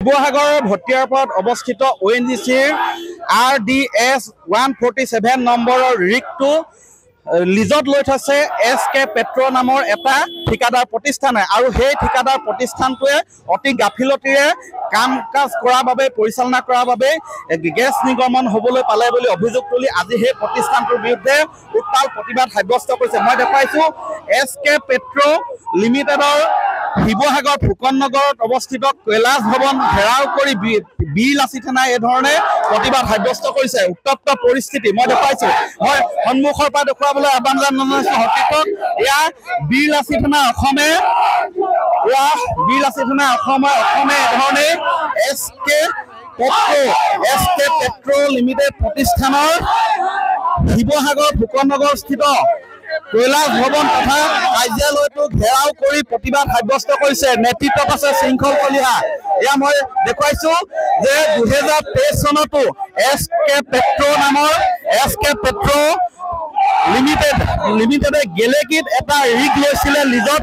শিৱসাগৰৰ ভটিয়াৰপাৰত অৱস্থিত ONGCৰ RDS 147 নম্বৰৰ ৰিগটো লিজত লৈ থৈছে SK পেট্ৰ নামৰ এটা ঠিকাদাৰ প্ৰতিষ্ঠানে আৰু সেই ঠিকাদাৰ প্ৰতিষ্ঠানটোৱে অতি গাফিলতিৰে কাম কাজ কৰাৰ বাবে পৰিচালনা কৰাৰ বাবে গেছ নিৰ্গমন হ'বলৈ পালে বুলি অভিযোগ তুলি আজি সেই প্ৰতিষ্ঠানটোৰ বিৰুদ্ধে উত্তাল প্ৰতিবাদ সাব্যস্ত কৰিছে। মই দেখুৱাইছো SK পেট্ৰ লিমিটেডৰ শিৱসাগৰ ফুকন নগৰত অৱস্থিত কৈলাশ ভৱন ঘেৰাও কৰি বিৰলাচি থানাই এই ধৰণে প্ৰতিবাদ সাব্যস্ত কৰিছে। উত্তপ্ত পৰিস্থিতি মই দেখুৱাইছো। মই সন্মুখৰ পৰা দেখুৱাবলৈ আহ্বান জনাইছো হকিকত এয়া বিৰলাচি থানা অসমে এধৰণে SK পেট্ৰ লিমিটেড প্ৰতিষ্ঠানৰ শিৱসাগৰ ফুকন নগৰ স্থিত কৈলাশ ভৱন তথা কাৰ্যালয়টো ঘেৰাও কৰি প্ৰতিবাদ সাব্যস্ত কৰিছে। নেতৃত্বত আছে শৃংখল কলিয়া। এয়া মই দেখুৱাইছো যে 2023 চনতো SK পেট্ৰ লিমিটেডে গেলেকীত এটা ৰিগ লৈছিলে লিজত।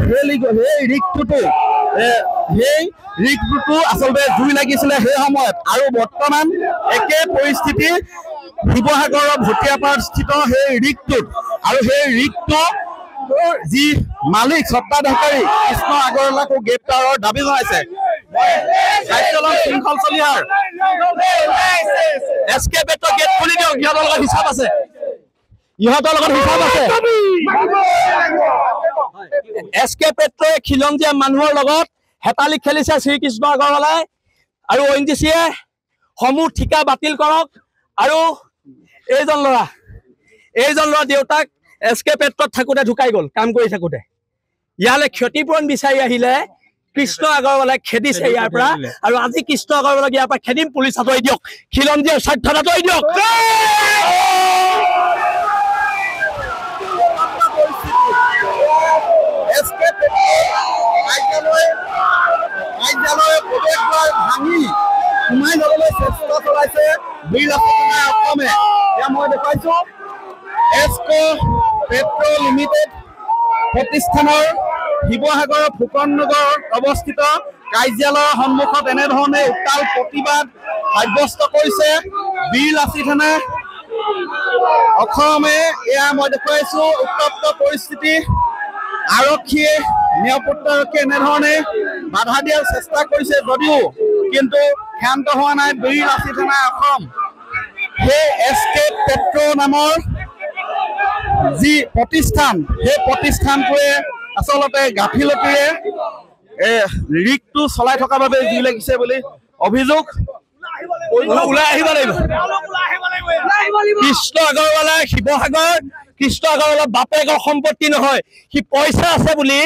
সেই ৰিগটো আচলতে জুই লাগিছিলে সেই সময়ত আৰু বৰ্তমান একে পৰিস্থিতি শিৱসাগৰৰ ভটিয়াপাৰত স্থিত সেই ৰিগটোত আৰু সেই ৰিগটো যি মালিক স্বত্বাধিকাৰী কৃষ্ণ আগৰৱালাকো গ্ৰেপ্তাৰৰ দাবী জনাইছে। শৃংখল চলিহাৰ SK পেট্ৰ গেট খুলি দিয়ক, ইহঁতৰ লগত হিচাপ আছে। SK পেট্ৰই খিলঞ্জীয়া মানুহৰ লগত হেতালি খেলিছে শ্ৰীকৃষ্ণ আগৰৱালাই আৰু ONGCয়ে সমূহ ঠিকা বাতিল কৰক। আৰু এইজন ল'ৰা দেউতাক SK পেট্ৰত থাকোঁতে ঢুকাই গ'ল কাম কৰি থাকোঁতে। ইয়ালৈ ক্ষতিপূৰণ বিচাৰি আহিলে কৃষ্ণ আগৰৱালাই খেদিছে ইয়াৰ পৰা আৰু আজি কৃষ্ণ আগৰৱালাক ইয়াৰ পৰা খেদিম। পুলিচ আঁতৰাই দিয়ক, খিলঞ্জীয়াৰ স্বাৰ্থ আঁতৰাই দিয়ক। ভাঙি সোমাই যাবলৈ চেষ্টা চলাইছে অসমে। মই দেখুৱাইছো SK পেট্ৰ লিমিটেড প্ৰতিষ্ঠানৰ শিৱসাগৰৰ ফুকন নগৰত অৱস্থিত কাৰ্যালয়ৰ সন্মুখত এনেধৰণে উত্তাল প্ৰতিবাদ সাব্যস্ত কৰিছে বিৰলাচি থানা অসমে। এয়া মই দেখুৱাইছো উত্তপ্ত পৰিস্থিতি। আৰক্ষীয়ে নিৰাপত্তাৰক্ষীয়ে এনেধৰণে বাধা দিয়াৰ চেষ্টা কৰিছে যদিও কিন্তু ক্ষান্ত হোৱা নাই বিৰলাচি থানা অসম। সেই SK পেট্ৰ নামৰ যি প্ৰতিষ্ঠান সেই প্ৰতিষ্ঠানটোৱে আচলতে গাফিলতিৰে ৰিগটো চলাই থকাৰ বাবে জুই লাগিছে বুলি অভিযোগ। ওলাই আহিব লাগিব। কৃষ্ণ আগৰৱালা শিৱসাগৰ কৃষ্ণ আগৰৱালা বাপেকৰ সম্পত্তি নহয়। সি পইচা আছে বুলি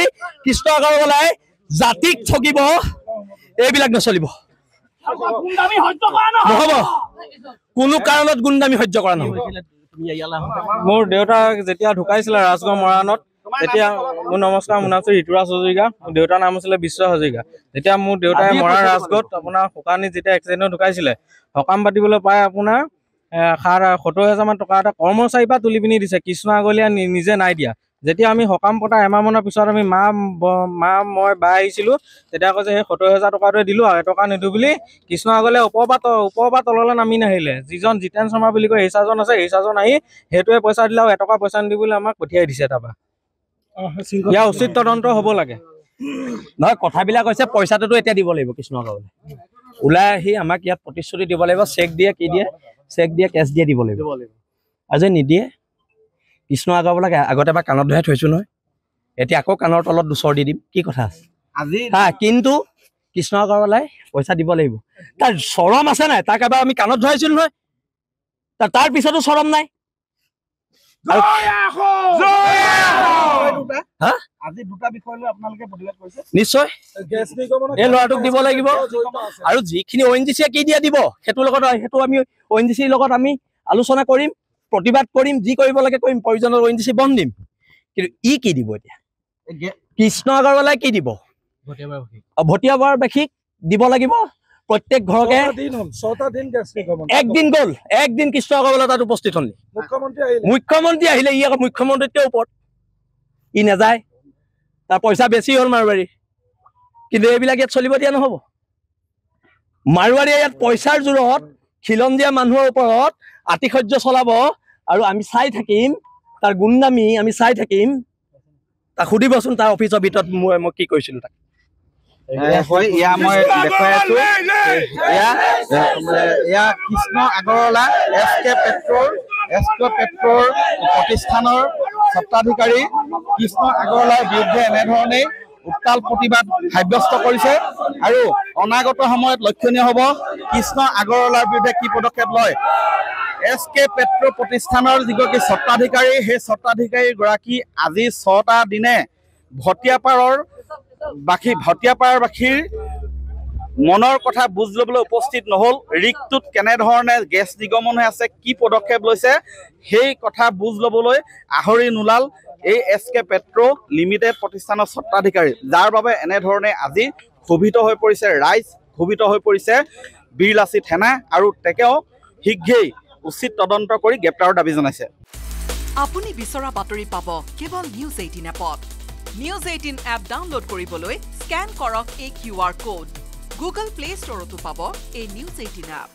কৃষ্ণ আগৰৱালাই জাতিক ঠগিব, এইবিলাক নচলিব। নহব, কোনো কাৰণত গুণ্ডামি সহ্য কৰা নহব। মোৰ দেউতাক যেতিয়া ঢুকাইছিলে ৰাজগড় মৰাণত, তেতিয়া মোৰ নমস্কাৰ, মোৰ নাম আছিল ঋতুৰাজ হাজৰিকা। মোৰ দেউতাৰ নাম আছিলে বিশ্ব হাজৰিকা। যেতিয়া মোৰ দেউতাই মৰাণ ৰাজগড়ত আপোনাৰ শুকানীত যেতিয়া এক্সিডেণ্টত ঢুকাইছিলে, সকাম পাতিবলৈ পাই আপোনাৰ 70,000 মান টকা এটা কৰ্মচাৰীৰ পৰা তুলি পিনি দিছে। কৃষ্ণ আগলীয়া নিজে নাই দিয়া। যেতিয়া আমি সকাম পতা এমাহমানৰ পিছত আমি মই বা আহিছিলোঁ, তেতিয়া কৈছে সেই 70,000 টকাটোৱে দিলোঁ আৰু এটকা নিদিওঁ বুলি কৃষ্ণ আগলে ওপৰৰ পৰা তললৈ নামি নাহিলে। যিজন জিতেন শৰ্মা বুলি কয় এইচাৰজন আছে, এইচাৰজন আহি সেইটোৱে পইচা দিলে আৰু এটকা পইচা নিদিওঁ বুলি আমাক পঠিয়াই দিছে। তাৰপৰা ইয়াৰ উচিত তদন্ত হ'ব লাগে। নহয়, কথাবিলাক হৈছে পইচাটোতো এতিয়া দিব লাগিব। কৃষ্ণ আগৰৱালাই ওলাই আহি আমাক ইয়াত প্ৰতিশ্ৰুতি দিব লাগিব। চেক দিয়ে, কি দিয়ে, চেক দিয়ে, কেছ দিয়ে দিব লাগিব। আজি নিদিয়ে। কৃষ্ণ আগৰৱালাক আগতে এবাৰ কাণত ধৰাই থৈছো নহয়, এতিয়া আকৌ কাণৰ তলত দুচৰ দি দিম, কি কথা আছে কিন্তু কৃষ্ণ আগৰৱালাই পইচা দিব লাগিব। তাৰ চৰম আছে নাই? তাক এবাৰ আমি কাণত ধৰাইছিলো নহয়, তাৰ পিছতো চৰম নাই। নিশ্চয় এই ল'ৰাটোক দিব লাগিব আৰু যিখিনি ONGCয়ে কি দিয়ে দিব, সেইটো আমি ONGCৰ লগত আমি আলোচনা কৰিম, প্ৰতিবাদ কৰিম, যি কৰিব লাগে কৰিম, প্ৰয়োজনত ONGC বন্ধ দিম। কিন্তু কি দিব এতিয়া? কৃষ্ণ আগৰৱালাই কি দিব? ভটিয়াবাৰবাসীক দিব লাগিব। প্ৰত্যেক ঘৰকে একদিন গ'ল, একদিন কৃষ্ণ আগৰৱালা তাত উপস্থিত হ'ল। মুখ্যমন্ত্ৰী আহিলে, ই আকৌ মুখ্যমন্ত্ৰীতকৈ ওপৰত, ই নাযায়। তাৰ পইচা বেছি হ'ল মাৰোবাৰী, কিন্তু এইবিলাক ইয়াত চলিব দিয়া নহ'ব। মাৰোৱাৰীয়ে ইয়াত পইচাৰ জোৰত খিলঞ্জীয়া মানুহৰ ওপৰত আতিশয্য চলাব আৰু আমি চাই থাকিম তাৰ গুণ্ডামি আমি চাই থাকিম তাক সুধিবচোন তাৰ অফিচৰ ভিতৰত মই কি কৈছিলো তাক হয় ইয়া মই দেখুৱাই আছো ইয়া কৃষ্ণ আগৰৱালা SK পেট্ৰৰ প্ৰতিষ্ঠানৰ স্বত্বাধিকাৰী কৃষ্ণ আগৰৱালাৰ বিৰুদ্ধে এনেধৰণে উত্তাল প্ৰতিবাদ সাব্যস্ত কৰিছে আৰু অনাগত সময়ত লক্ষণীয় হ'ব কৃষ্ণ আগৰৱালাৰ বিৰুদ্ধে কি পদক্ষেপ লয় SK পেট্ৰ প্ৰতিষ্ঠানৰ যিগৰাকী স্বত্বাধিকাৰী সেই স্বত্বাধিকাৰী গৰাকী আজি 6টা দিনে ভটিয়াপাৰাবাসীৰ মনৰ কথা বুজ ল'বলৈ উপস্থিত নহ'ল ৰিকটোত কেনেধৰণে গেছ নিৰ্গমন হৈ আছে কি পদক্ষেপ লৈছে সেই কথা বুজ ল'বলৈ আহৰি নোলাল এই SK পেট্ৰ লিমিটেড প্ৰতিষ্ঠানৰ স্বত্বাধিকাৰী যাৰ বাবে এনেধৰণে আজি ক্ষোভিত হৈ পৰিছে ৰাইজ ক্ষোভিত হৈ পৰিছে বীৰলাচিত সেনা আৰু তেকেও শীঘ্ৰেই উচিত তদন্ত কৰি গ্ৰেপ্তাৰৰ দাবী জনাইছে আপুনি বিচৰা বাতৰি পাব কেৱল নিউজ 18 এপত নিউজ 18 এপ ডাউনলোড কৰিবলৈ স্ক্যান কৰক এই QR কোড গুগল প্লে ষ্টৰতো পাব এই নিউজ 18 এপ